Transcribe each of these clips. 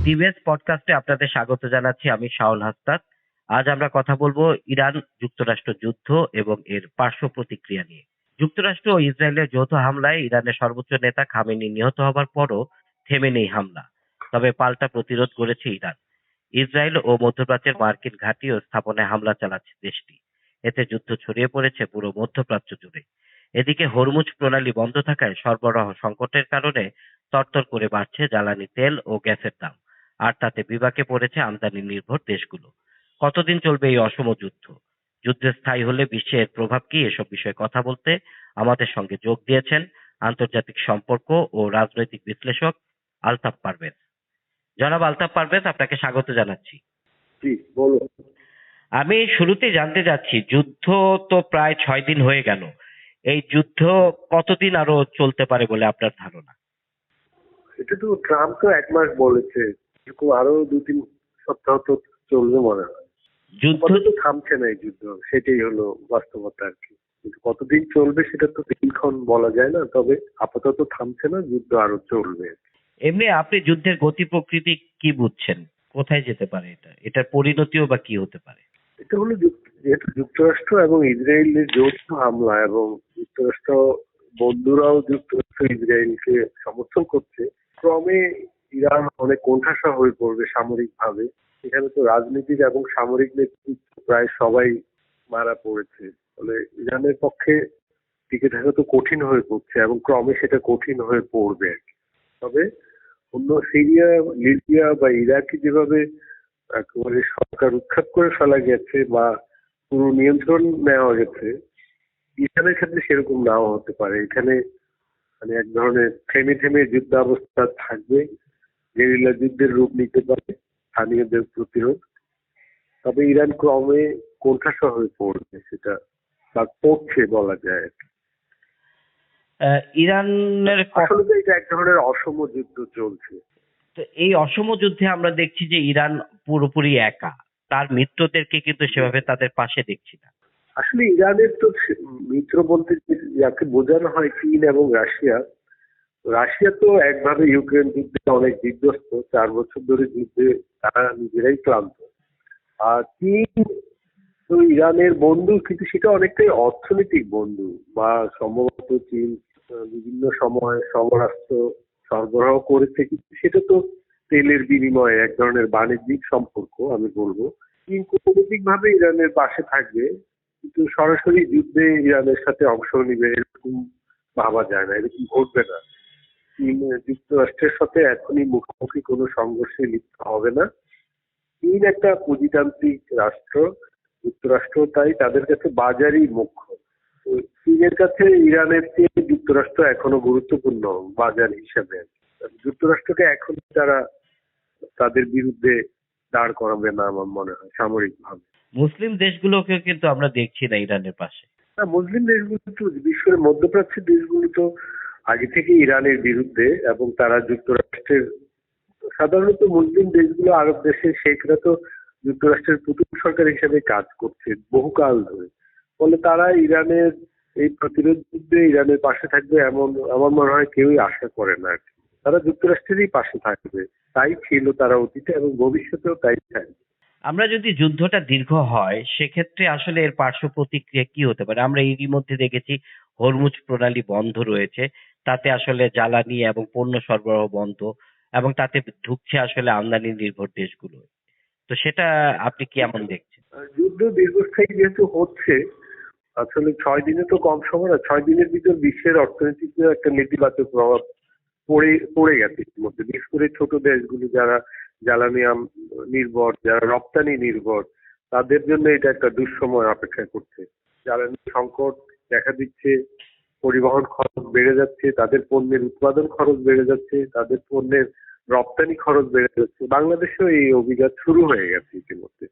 ডিবেস পডকাস্টে আপনাদের স্বাগত জানাচ্ছি। আমি শাওন হাসনাত। আজ আমরা কথা বলবো ইরান যুক্তরাষ্ট্র যুদ্ধ এবং এর পার্শ্ব প্রতিক্রিয়া নিয়ে। যুক্তরাষ্ট্র ও ইসরায়েলের যৌথ হামলায় ইরানের সর্বোচ্চ নেতা খামেনি নিহত হবার পরও থেমে নেই হামলা। তবে পাল্টা প্রতিরোধ গড়েছে ইরান। ইসরায়েল ও মধ্যপ্রাচ্যের মার্কিন ঘাঁটি ও স্থাপনায় হামলা চালাচ্ছে দেশটি। এতে যুদ্ধ ছড়িয়ে পড়েছে পুরো মধ্যপ্রাচ্য জুড়ে। এদিকে হরমুজ প্রণালী বন্ধ থাকায় সরবরাহ সংকটের কারণে তরতর করে বাড়ছে জ্বালানি তেল ও গ্যাসের দাম। আর তাতে বিপাকে পড়েছে আমদানি নির্ভর দেশগুলো। কতদিন চলবে এই অসম যুদ্ধ? যুদ্ধে স্থায়ী হলে বিশ্বে এর প্রভাব কি? এসব বিষয়ে কথা বলতে আমাদের সঙ্গে যোগ দিয়েছেন আন্তর্জাতিক সম্পর্ক ও রাজনৈতিক বিশ্লেষক আলতাফ পারভেজ। জনাব আলতাফ পারভেজ, আপনাকে স্বাগত জানাচ্ছি। জি বলুন। আমি শুরুতেই জানতে চাচ্ছি, যুদ্ধ তো প্রায় 6 দিন হয়ে গেল। এই যুদ্ধ কতদিন আরো চলতে পারে বলে আপনার ধারণা? এটা তো ট্রাম্প তো 1 মাস বলেছে, এরকম আরো 2-3 সপ্তাহ তো চলবে মনে হয়। যুদ্ধ তো থামছে না এই যুদ্ধ, সেটাই হলো বাস্তবতা আর কি। কিন্তু কতদিন চলবে সেটা তো দিনক্ষণ বলা যায় না, তবে আপাতত থামছে না, যুদ্ধ আরো চলবে। এমনি আপনি যুদ্ধের গতি প্রকৃতি কি বুঝছেন? কোথায় যেতে পারে এটা? এটার পরিণতিও বা কি হতে পারে? এটা হলো যেহেতু যুক্তরাষ্ট্র এবং ইসরায়েলের যৌথ হামলা এবং যুক্তরাষ্ট্র বন্ধুরাও যুক্তরাষ্ট্র ইসরায়েলকে সমর্থন করছে, ক্রমে ইরান অনেক কোণঠাসা হয়ে পড়বে সামরিক ভাবে। এখানে তো রাজনীতিক এবং সামরিক নেতৃত্ব প্রায় সবাই মারা পড়েছে, ফলে ইরানের পক্ষে টিকে থাকা তো কঠিন হয়ে পড়ছে এবং ক্রমে সেটা কঠিন হয়ে পড়বে আর কি। তবে অন্য সিরিয়া, লিবিয়া বা ইরাকে যেভাবে একেবারে সরকার উৎখাত করে ফেলা গেছে বা পুরো নিয়ন্ত্রণ নেওয়া গেছে, ইরানের ক্ষেত্রে সেরকম নাও হতে পারে। এখানে মানে এক ধরনের থেমে থেমে যুদ্ধাবস্থা থাকবে, গেরিলা যুদ্ধের রূপ নিতে পারে স্থানীয়দের প্রতিরোধ। তবে ইরান ক্রমে কোণঠাসা হয়ে পড়বে, সেটা বা পড়ছে বলা যায় আর কি। ইরানের আসলে তো এটা এক ধরনের অসম যুদ্ধ চলছে। তো এই অসম যুদ্ধে আমরা দেখছি যে ইরান পুরোপুরি একা। তার মিত্রদেরকে কিন্তু সেভাবে তাদের পাশে দেখছি না। আসলে ইরানের তো মিত্র বলতে যাকে বোঝানো হয় চীন এবং রাশিয়া। রাশিয়া তো একভাবে ইউক্রেন যুদ্ধে অনেক বিধ্বস্ত, 4 বছর ধরে যুদ্ধে তারা নিজেরাই ক্লান্ত। আর চীন তো ইরানের বন্ধু, কিন্তু সেটা অনেকটাই অর্থনৈতিক বন্ধু, বা সম্ভবত চীন বিভিন্ন সময় সমরাস্ত্র সরবরাহ করেছে, কিন্তু সেটা তো তেলের বিনিময়ে এক ধরনের বাণিজ্যিক সম্পর্ক আমি বলবো। চীন কূটনৈতিক ভাবে ইরানের পাশে থাকবে, কিন্তু সরাসরি যুদ্ধে ইরানের সাথে অংশ নিবে এরকম ভাবা যায় না, এরকম ঘটবে না। চীন যুক্তরাষ্ট্রের সাথে এখনই মুখোমুখি কোনো সংঘর্ষে লিপ্ত হবে না। চীন একটা পুঁজিতান্ত্রিক রাষ্ট্র, যুক্তরাষ্ট্র তাই তাদের কাছে বাজারই মুখ্য। তো চীনের কাছে ইরানের চেয়ে যুক্তরাষ্ট্র এখনো গুরুত্বপূর্ণ বাজার হিসেবে। যুক্তরাষ্ট্রকে এখন তারা তাদের বিরুদ্ধে দাঁড় করাবে না আমার মনে হয় সামরিক ভাবে। মুসলিম দেশগুলোকে কিন্তু আমরা দেখছি না ইরানের পাশে। না, মুসলিম দেশগুলো তো বিশ্বের মধ্যপ্রাচ্যের দেশগুলো তো আগে থেকে ইরানের বিরুদ্ধে, এবং তারা যুক্তরাষ্ট্রের সাধারণত মুসলিম দেশগুলো, আরব দেশের শেখরা তো যুক্তরাষ্ট্রের প্রথম সরকার হিসেবে কাজ করছে বহুকাল ধরে। ফলে তারা ইরানের এই প্রতিরোধ যুদ্ধে ইরানের পাশে থাকবে এমন আমার মনে হয় কেউই আশা করে না আর কি। তারা যুক্তরাষ্ট্রেরই পাশে থাকবে, তাই ছিল তারা অতীতে এবং ভবিষ্যতেও তাই থাকবে। আমরা যদি যুদ্ধটা দীর্ঘ হয় সেক্ষেত্রে আসলে এর পার্শ্ব প্রতিক্রিয়া কি হতে পারে? আমরা এরই মধ্যে দেখেছি হরমুজ প্রণালী বন্ধ রয়েছে। তাতে আসলে জ্বালানি এবং পণ্য সরবরাহ বন্ধ, এবং তাতে ঢুকছে আসলে আমদানি নির্ভর দেশগুলো। তো সেটা আপনি কেমন দেখছেন? যুদ্ধ দীর্ঘস্থায়ী যেহেতু হচ্ছে, আসলে 6 দিনে তো কম সময় না, 6 দিনের ভিতর বিশ্বের অর্থনীতিতে একটা নেতিবাচক প্রভাব পড়ে পড়ে গেছে ইতিমধ্যে। বিশেষ করে ছোট দেশগুলো যারা জ্বালানি নির্ভর, যারা রপ্তানি নির্ভর, তাদের জন্য এটা একটা দুঃসময় অপেক্ষা করছে। জ্বালানি সংকট দেখা দিচ্ছে, পরিবহন খরচ বেড়ে যাচ্ছে, তাদের পণ্যের উৎপাদন খরচ বেড়ে যাচ্ছে, তাদের পণ্যের রপ্তানি খরচ বেড়ে যাচ্ছে। বাংলাদেশেও এই অভিঘাত শুরু হয়ে গেছে ইতিমধ্যে,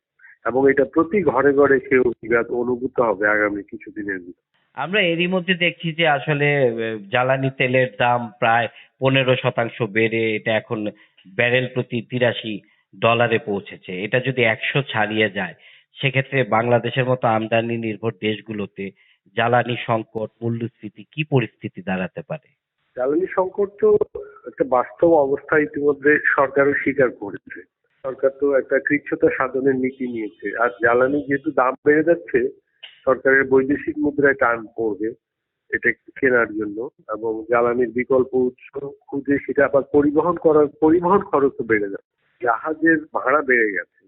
এবং এটা প্রতি ঘরে ঘরে সেই অভিঘাত অনুভূত হবে আগামী কিছুদিনের ভিতর। আমরা এরই মধ্যে দেখছি যে আসলে জ্বালানি তেলের দাম প্রায় 15% বেড়ে এটা এখন ব্যারেল প্রতি $83 পৌঁছেছে। এটা যদি 100 ছাড়িয়ে যায় সেক্ষেত্রে বাংলাদেশের মতো আমদানি নির্ভর দেশগুলোতে জ্বালানি সংকট, মূল্যস্ফীতি কি পরিস্থিতি দাঁড়াতে পারে? জ্বালানি সংকট তো একটা বাস্তব অবস্থা ইতিমধ্যে সরকারও স্বীকার করেছে। সরকার তো একটা কৃচ্ছ্রতা সাধনের নীতি নিয়েছে, আর জ্বালানি যেহেতু দাম বেড়ে যাচ্ছে, সরকারের বৈদেশিক মুদ্রায় টান পড়বে এটা কেনার জন্য, এবং জ্বালানির বিকল্প উৎস খুঁজে সেটা আবার পরিবহন খরচও বেড়ে যাচ্ছে। জাহাজের ভাড়া বেড়ে গেছে,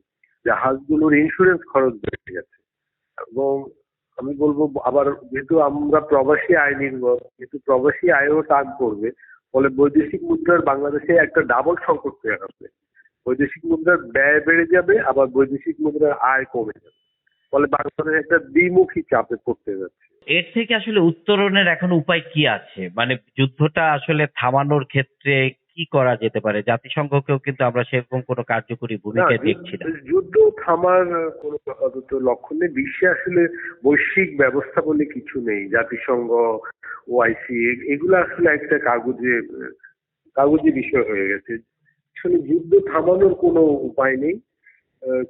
জাহাজগুলোর ইন্স্যুরেন্স খরচ বেড়ে গেছে, এবং আমি বলবো আবার যেহেতু আমরা প্রবাসী আয় নির্ভর, যেহেতু প্রবাসী আয়ও টান পড়বে, ফলে বৈদেশিক মুদ্রার বাংলাদেশে একটা ডাবল সংকট তৈরি হবে। বৈদেশিক মুদ্রার ব্যয় বেড়ে যাবে, আবার বৈদেশিক মুদ্রার আয় কমে যাবে, ফলে বাংলাদেশ একটা দ্বিমুখী চাপে পড়তে যাচ্ছে। এর থেকে আসলে উত্তরণের এখন উপায় কি আছে? মানে যুদ্ধটা আসলে থামানোর ক্ষেত্রে কি করা যেতে পারে? জাতিসংঘকেও কিন্তু আমরা সেরকম কোনো কার্যকরী না, ভূমিকা দেখছি না। যুদ্ধ থামার কোনো আপাতত লক্ষণ নেই। বিশ্বে আসলে বৈশ্বিক ব্যবস্থা বলে কিছু নেই। জাতিসংঘ, ওআইসি এগুলো আসলে একটা কাগজে বিষয় হয়ে গেছে। আসলে যুদ্ধ থামানোর কোনো উপায় নেই,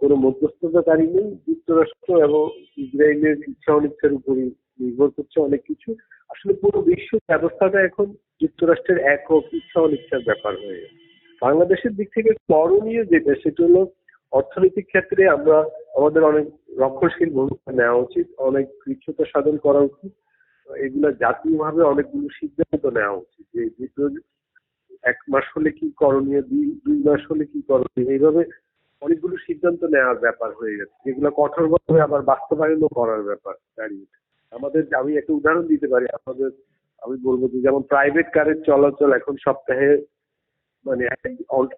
কোনো মধ্যস্থতাকারী নেই। যুক্তরাষ্ট্র এবং ইসরায়েলের ইচ্ছা অনিচ্ছার উপরই নির্ভর করছে অনেক কিছু। আসলে পুরো বিশ্ব ব্যবস্থাটা এখন যুক্তরাষ্ট্রের একক ইচ্ছা অনিচ্ছার ব্যাপার হয়ে গেছে। বাংলাদেশের দিক থেকে করণীয় যেটা, সেটা হলো অর্থনৈতিক ক্ষেত্রে আমরা আমাদের অনেক রক্ষণশীল ভূমিকা নেওয়া উচিত, অনেক কৃচ্ছ্রতা সাধন করা উচিত। এগুলা জাতীয়ভাবে অনেকগুলো সিদ্ধান্ত নেওয়া উচিত যে যুদ্ধ 1 মাস হলে কি করণীয়, 2 মাস হলে কি করণীয়, এইভাবে অনেকগুলো সিদ্ধান্ত নেওয়ার ব্যাপার হয়ে গেছে, যেগুলো কঠোরভাবে আবার বাস্তবায়নও করার ব্যাপার দাঁড়িয়েছে। আমি একটা উদাহরণ দিতে পারি। আমি বলবো যে যেমন প্রাইভেট কারের চলাচল এখন সপ্তাহে মানে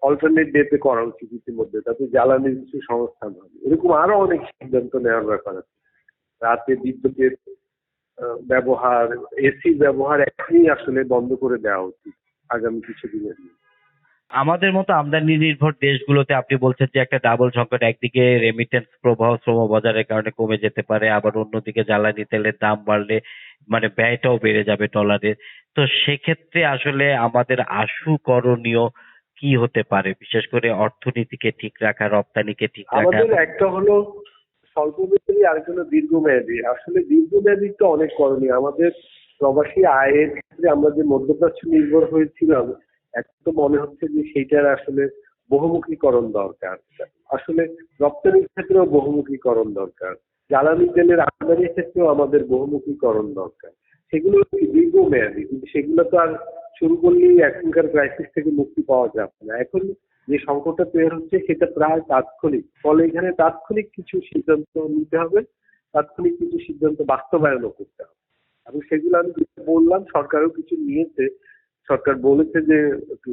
অল্টারনেট ডেতে করা উচিত ইতিমধ্যে, তাতে জ্বালানির কিছু সংস্থান হবে। এরকম আরো অনেক সিদ্ধান্ত নেওয়ার ব্যাপার আছে। রাতে বিদ্যুতের ব্যবহার, এসি ব্যবহার এখনই আসলে বন্ধ করে দেওয়া উচিত আগামী কিছুদিনের মধ্যে। আমাদের মতো আমদানি নির্ভর দেশগুলোতে আপনি বলছেন যে একটা ডাবল সংকট, একদিকে রেমিটেন্স প্রবাহ শ্রমবাজারের কারণে কমে যেতে পারে, আবার অন্যদিকে জ্বালানি তেলের দাম বাড়লে মানে ব্যয়টাও বেড়ে যাবে ডলারের। তো সেক্ষেত্রে আসলে আমাদের আশু করণীয় কি হতে পারে, বিশেষ করে অর্থনীতিকে ঠিক রাখা, রপ্তানিকে ঠিক রাখা? আমাদের একটা হলো স্বল্পমেয়াদী, আর একটা হলো দীর্ঘমেয়াদী। আসলে দীর্ঘমেয়াদী তো অনেক করণীয়। আমাদের প্রবাসী আয়ের ক্ষেত্রে আমরা যে মধ্যপ্রাচ্য নির্ভর হয়েছিলাম, এখন তো মনে হচ্ছে যে সেইটার আসলে বহুমুখীকরণ দরকার। আসলে রপ্তানির ক্ষেত্রেও বহুমুখীকরণ দরকার, জ্বালানি তেলের আমদানির ক্ষেত্রেও আমাদের বহুমুখীকরণ দরকার। সেগুলো দীর্ঘমেয়াদী, কিন্তু সেগুলো তো আর শুরু করলেই এখনকার ক্রাইসিস থেকে মুক্তি পাওয়া যাবে না। এখন যে সংকটটা তৈরি হচ্ছে সেটা প্রায় তাৎক্ষণিক, ফলে এখানে তাৎক্ষণিক কিছু সিদ্ধান্ত নিতে হবে, তাৎক্ষণিক কিছু সিদ্ধান্ত বাস্তবায়নও করতে হবে। এবং সেগুলো আমি যেটা বললাম, সরকারও কিছু নিয়েছে। সরকার বলেছে যে একটু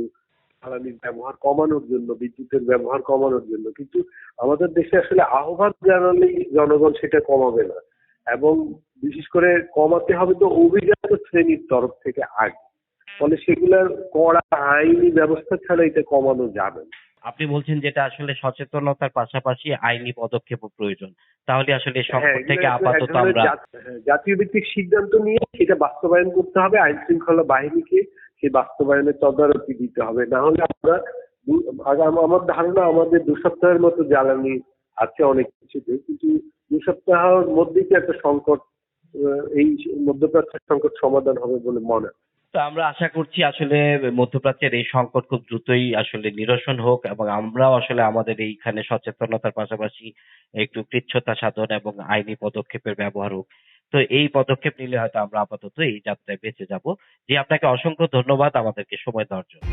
জ্বালানির ব্যবহার কমানোর জন্য, বিদ্যুতের ব্যবহার কমানোর জন্য, কিন্তু আমাদের দেশে আসলে আহ্বান জানালেই জনগণ সেটা কমাবে না, এবং বিশেষ করে কমাতে হবে তো অভিজাত শ্রেণীর তরফ থেকে আগে। ফলে সেগুলোর কড়া আইনি ব্যবস্থা ছাড়া এটা কমানো যাবে না। আপনি বলছেন যেটা আসলে সচেতনতার পাশাপাশি আইনি পদক্ষেপও প্রয়োজন, তাহলে আসলে এই হ্যাঁ, সংকট এগুলো থেকে এক আপাতত ধরনের আমরা জাতীয় ভিত্তিক সিদ্ধান্ত নিয়ে সেটা বাস্তবায়ন করতে হবে। আইন শৃঙ্খলা বাহিনীকে সেই বাস্তবায়নের তদারকি দিতে হবে। না হলে আমরা আমার ধারণা আমাদের 2 সপ্তাহের মতো জ্বালানি আছে অনেক কিছুতে, কিন্তু 2 সপ্তাহের মধ্যেই তো একটা সংকট, এই মধ্যপ্রাচ্যের সংকট সমাধান হবে বলে মনে হয়। তো আমরা আশা করছি আসলে মধ্যপ্রাচ্যের এই সংকট খুব দ্রুতই আসলে নিরসন হোক, এবং আমরাও আসলে আমাদের এইখানে সচেতনতার পাশাপাশি একটু কৃচ্ছ্রতা সাধন এবং আইনি পদক্ষেপের ব্যবহার হোক। তো এই পদক্ষেপ নিলে হয়তো আমরা আপাতত এই যাত্রায় বেঁচে যাব। জি, আপনাকে অসংখ্য ধন্যবাদ আমাদেরকে সময় দেওয়ার জন্য।